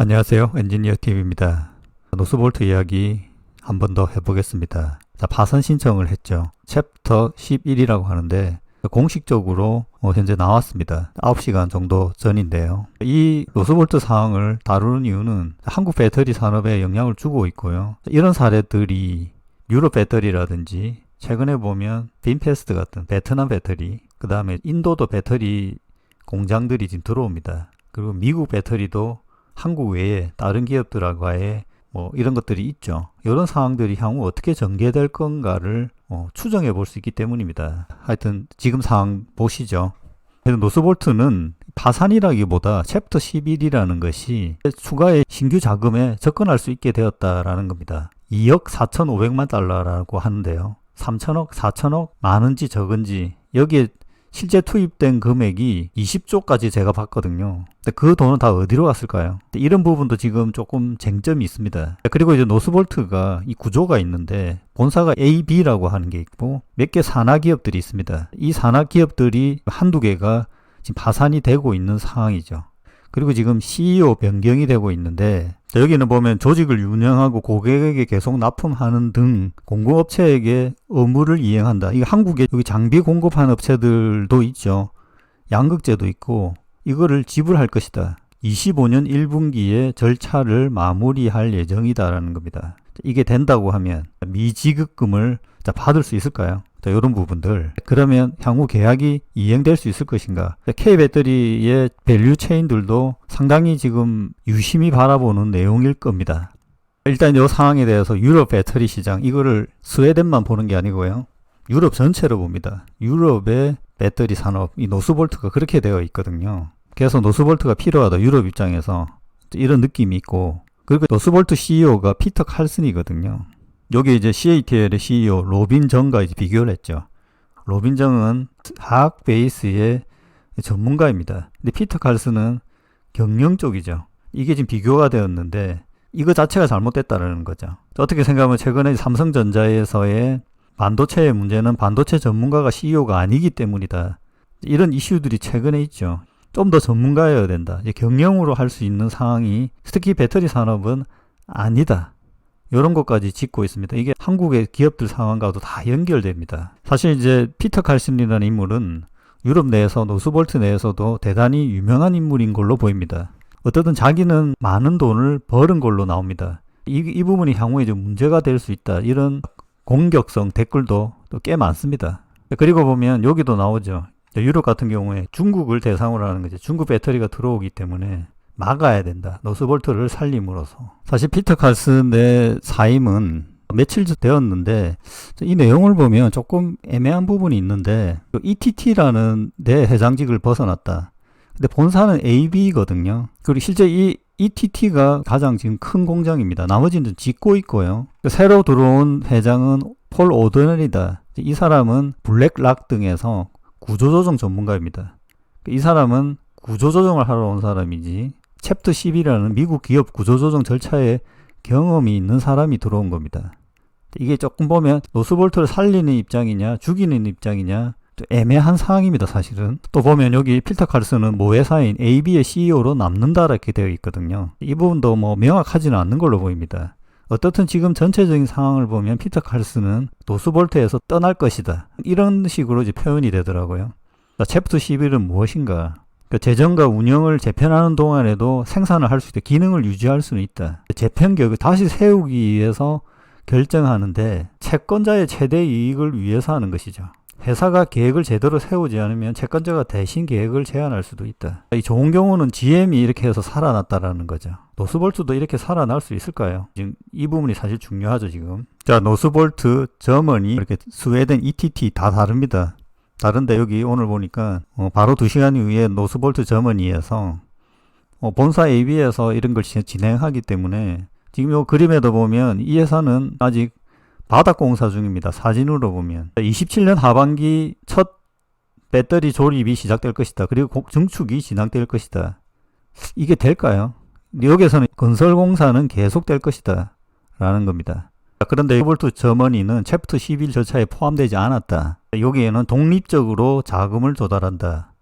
안녕하세요. 엔지니어 팀입니다. 노스볼트 이야기 한 번 더 해보겠습니다. 자, 파산 신청을 했죠. 챕터 11이라고 하는데 공식적으로 현재 나왔습니다. 9시간 정도 전인데요. 이 노스볼트 사항을 다루는 이유는 한국 배터리 산업에 영향을 주고 있고요. 이런 사례들이 유럽 배터리라든지 최근에 보면 빈페스트 같은 베트남 배터리, 그 다음에 인도도 배터리 공장들이 지금 들어옵니다. 그리고 미국 배터리도 한국 외에 다른 기업들과의 이런 것들이 있죠. 이런 상황들이 향후 어떻게 전개될 건가를 추정해 볼 수 있기 때문입니다. 하여튼 지금 상황 보시죠. 노스볼트는 파산이라기보다 챕터 11이라는 것이 추가의 신규 자금에 접근할 수 있게 되었다라는 겁니다. 2억 4,500만 달러라고 하는데요. 3천억, 4천억, 많은지 적은지 여기에 실제 투입된 금액이 20조까지 제가 봤거든요. 근데 그 돈은 다 어디로 갔을까요? 이런 부분도 지금 조금 쟁점이 있습니다. 그리고 이제 노스볼트가 이 구조가 있는데 본사가 A, B라고 하는 게 있고 몇 개 산하 기업들이 있습니다. 이 산하 기업들이 한두 개가 지금 파산이 되고 있는 상황이죠. 그리고 지금 CEO 변경이 되고 있는데 여기는 보면 조직을 운영하고 고객에게 계속 납품하는 등 공급업체에게 의무를 이행한다. 이게 한국에 여기 장비 공급하는 업체들도 있죠. 양극재도 있고 이거를 지불할 것이다. 25년 1분기에 절차를 마무리할 예정이다라는 겁니다. 이게 된다고 하면 미지급금을 받을 수 있을까요? 자, 이런 부분들. 그러면 향후 계약이 이행될 수 있을 것인가? K배터리의 밸류 체인들도 상당히 지금 유심히 바라보는 내용일 겁니다. 일단 이 상황에 대해서 유럽 배터리 시장, 이거를 스웨덴만 보는 게 아니고요. 유럽 전체로 봅니다. 유럽의 배터리 산업, 이 노스볼트가 그렇게 되어 있거든요. 그래서 노스볼트가 필요하다. 유럽 입장에서 이런 느낌이 있고, 그리고 노스볼트 CEO가 피터 칼슨이거든요. 여기 이제 CATL의 CEO 로빈 정과 이제 비교를 했죠. 로빈 정은 화학 베이스의 전문가입니다. 근데 피터 칼슨은 경영 쪽이죠. 이게 지금 비교가 되었는데 이거 자체가 잘못됐다는 거죠. 어떻게 생각하면 최근에 삼성전자에서의 반도체의 문제는 반도체 전문가가 CEO가 아니기 때문이다. 이런 이슈들이 최근에 있죠. 좀 더 전문가여야 된다. 이제 경영으로 할 수 있는 상황이 특히 배터리 산업은 아니다. 이런 것까지 짚고 있습니다. 이게 한국의 기업들 상황과도 다 연결됩니다. 사실 이제 피터 칼슨이라는 인물은 유럽 내에서 노스볼트 내에서도 대단히 유명한 인물인 걸로 보입니다. 어쨌든 자기는 많은 돈을 벌은 걸로 나옵니다. 이 부분이 향후에 좀 문제가 될 수 있다. 이런 공격성 댓글도 또 꽤 많습니다. 그리고 보면 여기도 나오죠. 유럽 같은 경우에 중국을 대상으로 하는 거죠. 중국 배터리가 들어오기 때문에 막아야 된다. 노스볼트를 살림으로써. 사실 피터 칼슨의 사임은 며칠 되었는데 이 내용을 보면 조금 애매한 부분이 있는데 ETT라는 내 회장직을 벗어났다. 근데 본사는 AB거든요. 그리고 실제 이 ETT가 가장 지금 큰 공장입니다. 나머지는 짓고 있고요. 새로 들어온 회장은 폴 오더넬이다. 이 사람은 블랙락 등에서 구조조정 전문가입니다. 이 사람은 구조조정을 하러 온 사람이지 챕터 10이라는 미국 기업 구조조정 절차에 경험이 있는 사람이 들어온 겁니다. 이게 조금 보면 노스볼트를 살리는 입장이냐 죽이는 입장이냐 또 애매한 상황입니다. 사실은. 또 보면 여기 피터 칼슨은 모회사인 AB의 CEO로 남는다 이렇게 되어 있거든요. 이 부분도 명확하지는 않는 걸로 보입니다. 어떻든 지금 전체적인 상황을 보면 피터 칼슨은 노스볼트에서 떠날 것이다. 이런 식으로 이제 표현이 되더라고요. 챕터 11은 무엇인가? 재정과 운영을 재편하는 동안에도 생산을 할 수 있다. 기능을 유지할 수는 있다. 재편 계획을 다시 세우기 위해서 결정하는데 채권자의 최대 이익을 위해서 하는 것이죠. 회사가 계획을 제대로 세우지 않으면 채권자가 대신 계획을 제안할 수도 있다. 이 좋은 경우는 GM이 이렇게 해서 살아났다라는 거죠. 노스볼트도 이렇게 살아날 수 있을까요? 지금 이 부분이 사실 중요하죠, 지금. 자, 노스볼트, 저머니, 이렇게 스웨덴, ETT 다 다릅니다. 다른데 여기 오늘 보니까 바로 2시간 이후에 노스볼트 저머니에서 본사 AB에서 이런 걸 진행하기 때문에 지금 이 그림에도 보면 이 회사는 아직 바닥공사 중입니다. 사진으로 보면 27년 하반기 첫 배터리 조립이 시작될 것이다. 그리고 증축이 진행될 것이다. 이게 될까요? 여기에서는 건설공사는 계속될 것이다 라는 겁니다. 그런데 노스볼트 저머니는 챕터 11 절차에 포함되지 않았다. 여기에는 독립적으로 자금을 조달한다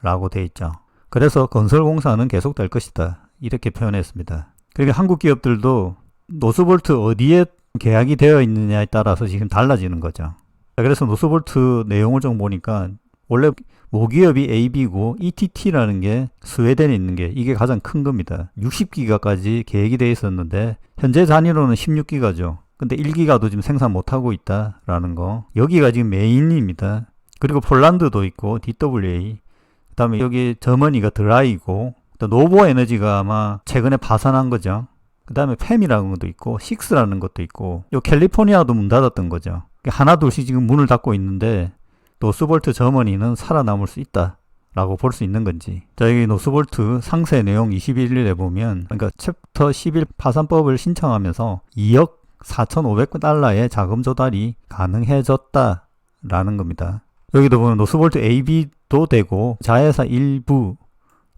라고 돼 있죠. 그래서 건설공사는 계속될 것이다. 이렇게 표현했습니다. 그러니까 한국 기업들도 노스볼트 어디에 계약이 되어 있느냐에 따라서 지금 달라지는 거죠. 그래서 노스볼트 내용을 좀 보니까 원래 모기업이 AB고 ETT라는 게 스웨덴에 있는 게 이게 가장 큰 겁니다. 60기가까지 계획이 되어 있었는데 현재 단위로는 16기가죠. 근데 1기가도 지금 생산 못하고 있다라는 거. 여기가 지금 메인입니다. 그리고 폴란드도 있고 DWA. 그 다음에 여기 저머니가 드라이고 노보 에너지가 아마 최근에 파산한 거죠. 그 다음에 팸이라는 것도 있고 식스라는 것도 있고 요 캘리포니아도 문 닫았던 거죠. 하나 둘씩 지금 문을 닫고 있는데 노스볼트 저머니는 살아남을 수 있다 라고 볼 수 있는 건지. 자, 여기 노스볼트 상세 내용 21일에 보면 그러니까 챕터 11 파산법을 신청하면서 2억 4,500달러의 자금 조달이 가능해졌다 라는 겁니다. 여기도 보면 노스볼트 AB도 되고 자회사 일부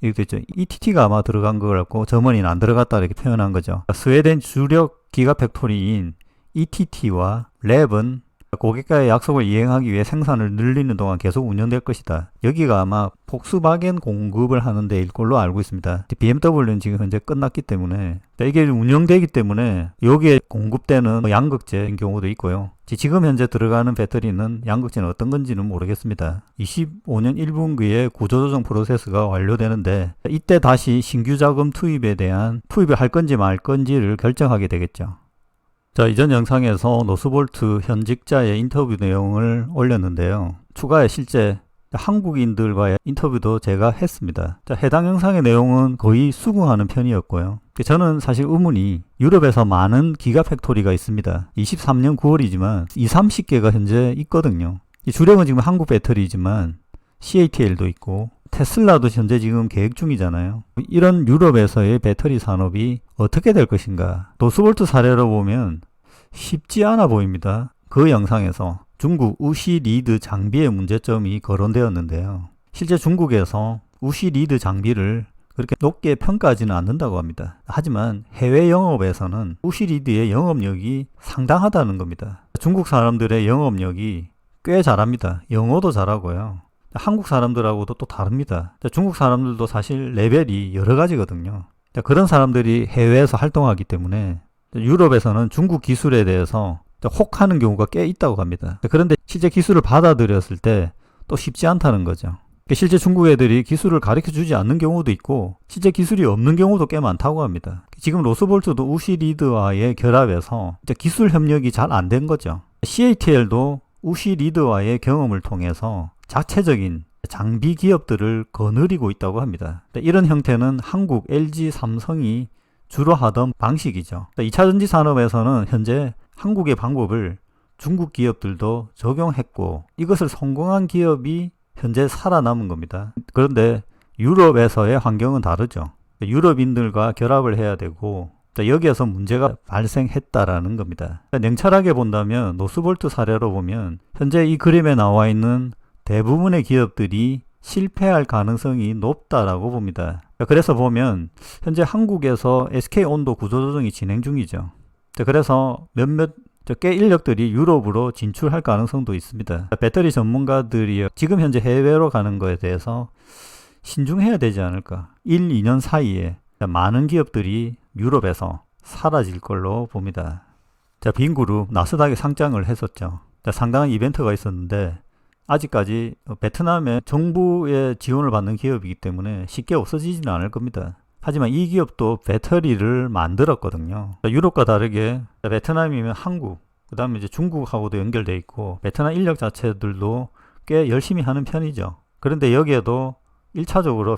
이렇게 있죠. ETT가 아마 들어간 것 같고 저머니는 안 들어갔다 이렇게 표현한 거죠. 스웨덴 주력 기가 팩토리인 ETT와 랩은 고객과의 약속을 이행하기 위해 생산을 늘리는 동안 계속 운영될 것이다. 여기가 아마 폭스바겐 공급을 하는 데일 걸로 알고 있습니다. BMW는 지금 현재 끝났기 때문에 이게 운영되기 때문에 여기에 공급되는 양극재인 경우도 있고요. 지금 현재 들어가는 배터리는 양극재는 어떤 건지는 모르겠습니다. 25년 1분기에 구조조정 프로세스가 완료되는데 이때 다시 신규 자금 투입에 대한 투입을 할 건지 말 건지를 결정하게 되겠죠. 자, 이전 영상에서 노스볼트 현직자의 인터뷰 내용을 올렸는데요. 추가에 실제 한국인들과의 인터뷰도 제가 했습니다. 자, 해당 영상의 내용은 거의 수긍하는 편이었고요. 저는 사실 의문이 유럽에서 많은 기가 팩토리가 있습니다. 23년 9월이지만 30개가 현재 있거든요. 주력은 지금 한국 배터리지만 CATL도 있고 테슬라도 현재 지금 계획 중이잖아요. 이런 유럽에서의 배터리 산업이 어떻게 될 것인가. 노스볼트 사례로 보면 쉽지 않아 보입니다. 그 영상에서 중국 우시 리드 장비의 문제점이 거론되었는데요. 실제 중국에서 우시 리드 장비를 그렇게 높게 평가하지는 않는다고 합니다. 하지만 해외 영업에서는 우시 리드의 영업력이 상당하다는 겁니다. 중국 사람들의 영업력이 꽤 잘합니다. 영어도 잘하고요. 한국 사람들하고도 또 다릅니다. 중국 사람들도 사실 레벨이 여러 가지거든요. 그런 사람들이 해외에서 활동하기 때문에 유럽에서는 중국 기술에 대해서 혹하는 경우가 꽤 있다고 합니다. 그런데 실제 기술을 받아들였을 때 또 쉽지 않다는 거죠. 실제 중국 애들이 기술을 가르쳐 주지 않는 경우도 있고 실제 기술이 없는 경우도 꽤 많다고 합니다. 지금 로스볼트도 우시 리드와의 결합에서 기술 협력이 잘 안 된 거죠. CATL도 우시 리드와의 경험을 통해서 자체적인 장비 기업들을 거느리고 있다고 합니다. 이런 형태는 한국, LG, 삼성이 주로 하던 방식이죠. 2차전지 산업에서는 현재 한국의 방법을 중국 기업들도 적용했고 이것을 성공한 기업이 현재 살아남은 겁니다. 그런데 유럽에서의 환경은 다르죠. 유럽인들과 결합을 해야 되고 여기에서 문제가 발생했다라는 겁니다. 냉철하게 본다면 노스볼트 사례로 보면 현재 이 그림에 나와 있는 대부분의 기업들이 실패할 가능성이 높다라고 봅니다. 그래서 보면 현재 한국에서 SK온도 구조조정이 진행 중이죠. 그래서 몇몇 꽤 인력들이 유럽으로 진출할 가능성도 있습니다. 배터리 전문가들이 지금 현재 해외로 가는 거에 대해서 신중해야 되지 않을까. 1, 2년 사이에 많은 기업들이 유럽에서 사라질 걸로 봅니다. 자, 빈그룹 나스닥에 상장을 했었죠. 상당한 이벤트가 있었는데 아직까지 베트남의 정부의 지원을 받는 기업이기 때문에 쉽게 없어지지는 않을 겁니다. 하지만 이 기업도 배터리를 만들었거든요. 유럽과 다르게 베트남이면 한국, 그 다음에 이제 중국하고도 연결되어 있고 베트남 인력 자체들도 꽤 열심히 하는 편이죠. 그런데 여기에도 1차적으로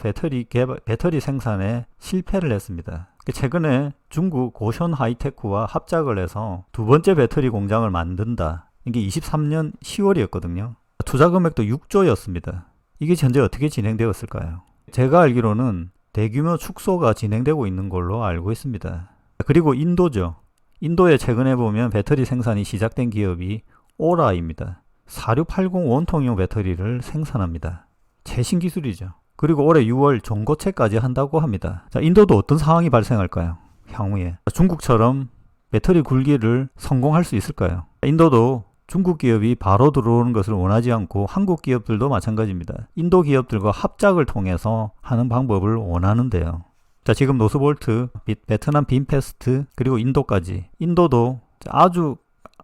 배터리 생산에 실패를 했습니다. 최근에 중국 고션 하이테크와 합작을 해서 두 번째 배터리 공장을 만든다. 이게 23년 10월이었거든요. 투자 금액도 6조였습니다. 이게 현재 어떻게 진행되었을까요? 제가 알기로는 대규모 축소가 진행되고 있는 걸로 알고 있습니다. 그리고 인도죠. 인도에 최근에 보면 배터리 생산이 시작된 기업이 오라입니다. 4680 원통형 배터리를 생산합니다. 최신 기술이죠. 그리고 올해 6월 종고체까지 한다고 합니다. 자, 인도도 어떤 상황이 발생할까요? 향후에 중국처럼 배터리 굴기를 성공할 수 있을까요? 인도도 중국 기업이 바로 들어오는 것을 원하지 않고 한국 기업들도 마찬가지입니다. 인도 기업들과 합작을 통해서 하는 방법을 원하는데요. 자, 지금 노스볼트, 베트남 빈페스트, 그리고 인도까지. 인도도 아주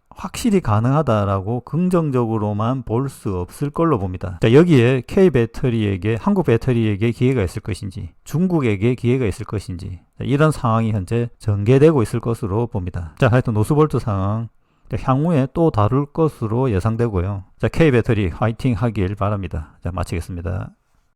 확실히 가능하다라고 긍정적으로만 볼 수 없을 걸로 봅니다. 자, 여기에 K배터리에게, 한국 배터리에게 기회가 있을 것인지, 중국에게 기회가 있을 것인지, 자, 이런 상황이 현재 전개되고 있을 것으로 봅니다. 자, 하여튼 노스볼트 상황 향후에 또 다룰 것으로 예상되고요. 자, K배터리 화이팅 하길 바랍니다. 자, 마치겠습니다.